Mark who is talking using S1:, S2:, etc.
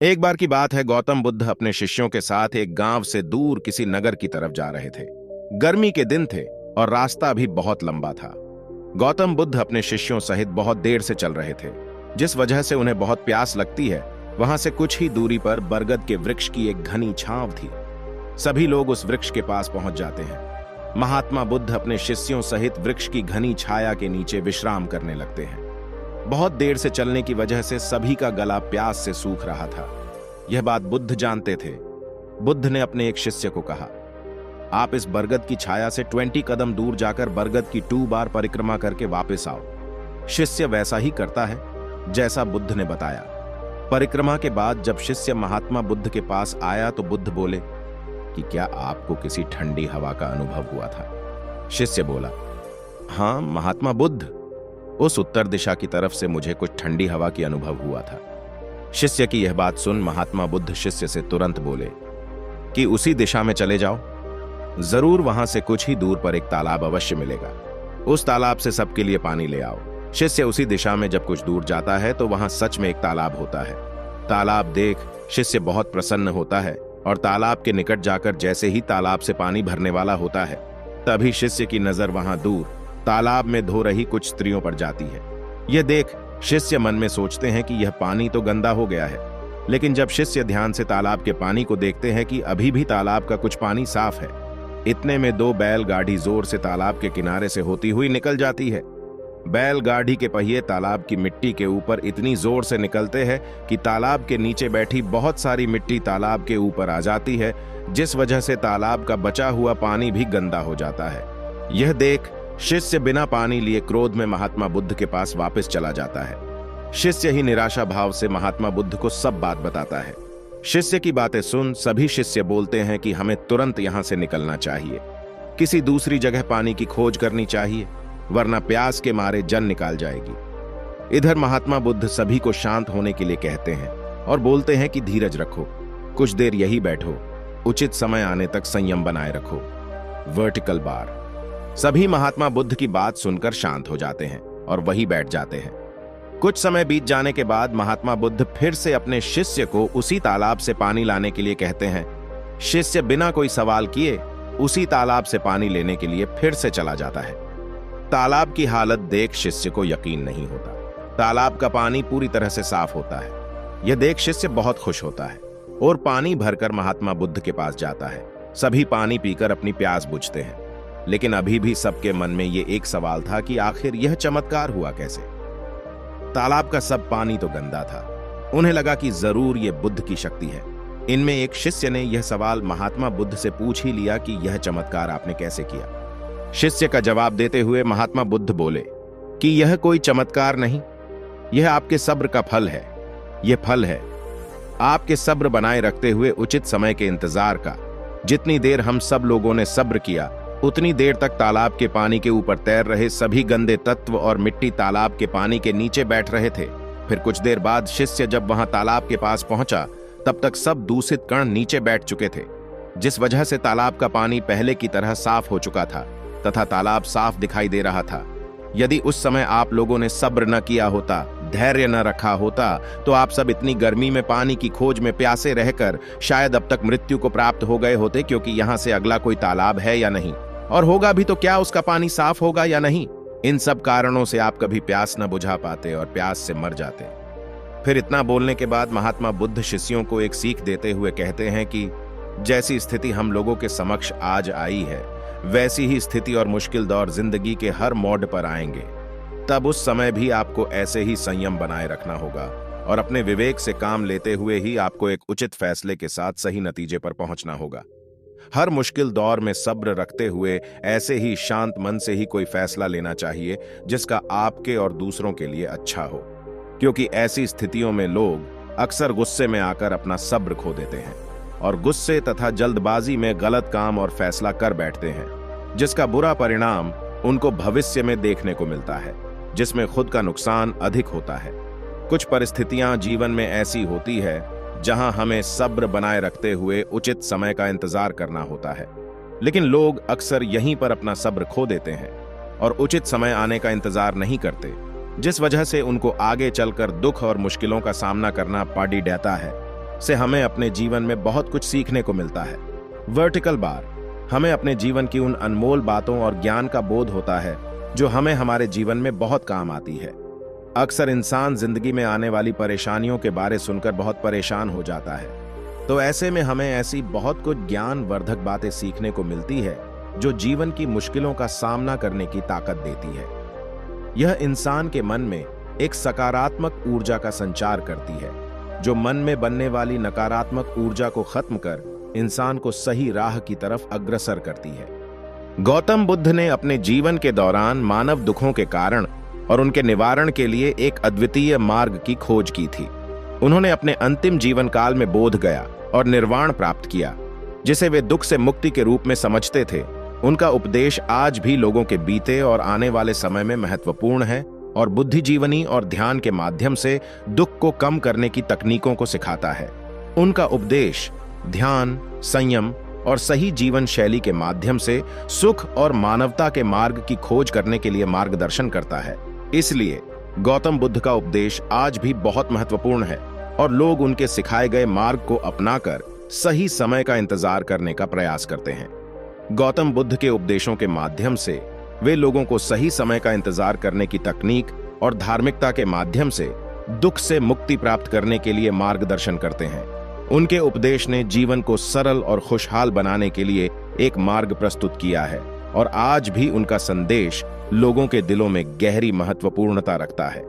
S1: एक बार की बात है, गौतम बुद्ध अपने शिष्यों के साथ एक गांव से दूर किसी नगर की तरफ जा रहे थे। गर्मी के दिन थे और रास्ता भी बहुत लंबा था। गौतम बुद्ध अपने शिष्यों सहित बहुत देर से चल रहे थे, जिस वजह से उन्हें बहुत प्यास लगती है। वहां से कुछ ही दूरी पर बरगद के वृक्ष की एक घनी छांव थी। सभी लोग उस वृक्ष के पास पहुंच जाते हैं। महात्मा बुद्ध अपने शिष्यों सहित वृक्ष की घनी छाया के नीचे विश्राम करने लगते हैं। बहुत देर से चलने की वजह से सभी का गला प्यास से सूख रहा था। यह बात बुद्ध जानते थे। बुद्ध ने अपने एक शिष्य को कहा, आप इस बरगद की छाया से 20 कदम दूर जाकर बरगद की 2 बार परिक्रमा करके वापस आओ। शिष्य वैसा ही करता है जैसा बुद्ध ने बताया। परिक्रमा के बाद जब शिष्य महात्मा बुद्ध के पास आया तो बुद्ध बोले कि क्या आपको किसी ठंडी हवा का अनुभव हुआ था? शिष्य बोला, हाँ महात्मा बुद्ध, उस उत्तर दिशा की तरफ से मुझे कुछ ठंडी हवा की अनुभव हुआ था। शिष्य की यह बात सुन महात्मा बुद्ध शिष्य से तुरंत बोले कि उसी दिशा में चले जाओ, जरूर वहां से कुछ ही दूर पर एक तालाब अवश्य मिलेगा। उस तालाब से सबके लिए पानी ले आओ। शिष्य उसी दिशा में जब कुछ दूर जाता है तो वहां सच में एक तालाब होता है। तालाब देख शिष्य बहुत प्रसन्न होता है और तालाब के निकट जाकर जैसे ही तालाब से पानी भरने वाला होता है, तभी शिष्य की नजर वहां दूर तालाब में धो रही कुछ स्त्रियों पर जाती है। यह देख शिष्य मन में सोचते हैं कि यह पानी तो गंदा हो गया है, लेकिन जब शिष्य ध्यान से तालाब के पानी को देखते हैं कि अभी भी तालाब का कुछ पानी साफ है, इतने में 2 बैलगाड़ी जोर से तालाब के किनारे से होती हुई निकल जाती है। बैलगाड़ी के पहिए तालाब की मिट्टी के ऊपर इतनी जोर से निकलते हैं कि तालाब के नीचे बैठी बहुत सारी मिट्टी तालाब के ऊपर आ जाती है, जिस वजह से तालाब का बचा हुआ पानी भी गंदा हो जाता है। यह देख शिष्य बिना पानी लिए क्रोध में महात्मा बुद्ध के पास वापस चला जाता है। शिष्य ही निराशा भाव से महात्मा बुद्ध को सब बात बताता है। शिष्य की बातें सुन सभी शिष्य बोलते हैं कि हमें तुरंत यहां से निकलना चाहिए, किसी दूसरी जगह पानी की खोज करनी चाहिए, वरना प्यास के मारे जान निकाल जाएगी। इधर महात्मा बुद्ध सभी को शांत होने के लिए कहते हैं और बोलते हैं कि धीरज रखो, कुछ देर यही बैठो, उचित समय आने तक संयम बनाए रखो। Vertical bar. सभी महात्मा बुद्ध की बात सुनकर शांत हो जाते हैं और वहीं बैठ जाते हैं। कुछ समय बीत जाने के बाद महात्मा बुद्ध फिर से अपने शिष्य को उसी तालाब से पानी लाने के लिए कहते हैं। शिष्य बिना कोई सवाल किए उसी तालाब से पानी लेने के लिए फिर से चला जाता है। तालाब की हालत देख शिष्य को यकीन नहीं होता। तालाब का पानी पूरी तरह से साफ होता है। यह देख शिष्य बहुत खुश होता है और पानी भरकर महात्मा बुद्ध के पास जाता है। सभी पानी पीकर अपनी प्यास बुझते हैं, लेकिन अभी भी सबके मन में यह एक सवाल था कि आखिर यह चमत्कार हुआ कैसे। तालाब का सब पानी तो गंदा था। उन्हें लगा कि जरूर यह बुद्ध की शक्ति है। इनमें एक शिष्य ने यह सवाल महात्मा बुद्ध से पूछ ही लिया कि यह चमत्कार आपने कैसे किया। शिष्य का जवाब देते हुए महात्मा बुद्ध बोले कि यह कोई चमत्कार नहीं, यह आपके सब्र का फल है। यह फल है आपके सब्र बनाए रखते हुए उचित समय के इंतजार का। जितनी देर हम सब लोगों ने सब्र किया, उतनी देर तक तालाब के पानी के ऊपर तैर रहे सभी गंदे तत्व और मिट्टी तालाब के पानी के नीचे बैठ रहे थे। फिर कुछ देर बाद शिष्य जब वहां तालाब के पास पहुंचा, तब तक सब दूषित कण नीचे बैठ चुके थे, जिस वजह से तालाब का पानी पहले की तरह साफ हो चुका था तथा तालाब साफ दिखाई दे रहा था। यदि उस समय आप लोगों ने सब्र न किया होता, धैर्य न रखा होता, तो आप सब इतनी गर्मी में पानी की खोज में प्यासे रहकर शायद अब तक मृत्यु को प्राप्त हो गए होते, क्योंकि यहाँ से अगला कोई तालाब है या नहीं, और होगा भी तो क्या उसका पानी साफ होगा या नहीं। इन सब कारणों से आप कभी प्यास न बुझा पाते और प्यास से मर जाते। फिर इतना बोलने के बाद महात्मा बुद्ध शिष्यों को एक सीख देते हुए कहते हैं कि जैसी स्थिति हम लोगों के समक्ष आज आई है, वैसी ही स्थिति और मुश्किल दौर जिंदगी के हर मोड़ पर आएंगे। तब उस समय भी आपको ऐसे ही संयम बनाए रखना होगा और अपने विवेक से काम लेते हुए ही आपको एक उचित फैसले के साथ सही नतीजे पर पहुंचना होगा। हर मुश्किल दौर में सब्र रखते हुए ऐसे ही शांत मन से ही कोई फैसला लेना चाहिए जिसका आपके और दूसरों के लिए अच्छा हो, क्योंकि ऐसी स्थितियों में लोग अक्सर गुस्से में आकर अपना सब्र खो देते हैं और गुस्से तथा जल्दबाजी में गलत काम और फैसला कर बैठते हैं, जिसका बुरा परिणाम उनको भविष्य में देखने को मिलता है, जिसमें खुद का नुकसान अधिक होता है। कुछ परिस्थितियां जीवन में ऐसी होती है जहां हमें सब्र बनाए रखते हुए उचित समय का इंतजार करना होता है, लेकिन लोग अक्सर यहीं पर अपना सब्र खो देते हैं और उचित समय आने का इंतजार नहीं करते, जिस वजह से उनको आगे चलकर दुख और मुश्किलों का सामना करना पड़ जाता है। से हमें अपने जीवन में बहुत कुछ सीखने को मिलता है। वर्टिकल बार हमें अपने जीवन की उन अनमोल बातों और ज्ञान का बोध होता है जो हमें हमारे जीवन में बहुत काम आती है। अक्सर इंसान जिंदगी में आने वाली परेशानियों के बारे सुनकर बहुत परेशान हो जाता है, तो ऐसे में हमें ऐसी बहुत कुछ ज्ञानवर्धक बातें सीखने को मिलती है जो जीवन की मुश्किलों का सामना करने की ताकत देती है। यह इंसान के मन में एक सकारात्मक ऊर्जा का संचार करती है, जो मन में बनने वाली नकारात्मक ऊर्जा को खत्म कर इंसान को सही राह की तरफ अग्रसर करती है। गौतम बुद्ध ने अपने जीवन के दौरान मानव दुखों के कारण और उनके निवारण के लिए एक अद्वितीय मार्ग की खोज की थी। उन्होंने अपने अंतिम जीवन काल में बोध गया और निर्वाण प्राप्त किया, जिसे वे दुख से मुक्ति के रूप में समझते थे। उनका उपदेश आज भी लोगों के बीते और आने वाले समय में महत्वपूर्ण है और बुद्धिजीवनी और ध्यान के माध्यम से दुख को कम करने की तकनीकों को सिखाता है। उनका उपदेश ध्यान, संयम और सही जीवन शैली के माध्यम से सुख और मानवता के मार्ग की खोज करने के लिए मार्गदर्शन करता है। इसलिए गौतम बुद्ध का उपदेश आज भी बहुत महत्वपूर्ण है और लोग उनके सिखाए गए मार्ग को अपनाकर सही समय का इंतजार करने का प्रयास करते हैं। गौतम बुद्ध के उपदेशों के माध्यम से वे लोगों को सही समय का इंतजार करने की तकनीक और धार्मिकता के माध्यम से दुख से मुक्ति प्राप्त करने के लिए मार्गदर्शन करते हैं। उनके उपदेश ने जीवन को सरल और खुशहाल बनाने के लिए एक मार्ग प्रस्तुत किया है और आज भी उनका संदेश लोगों के दिलों में गहरी महत्वपूर्णता रखता है।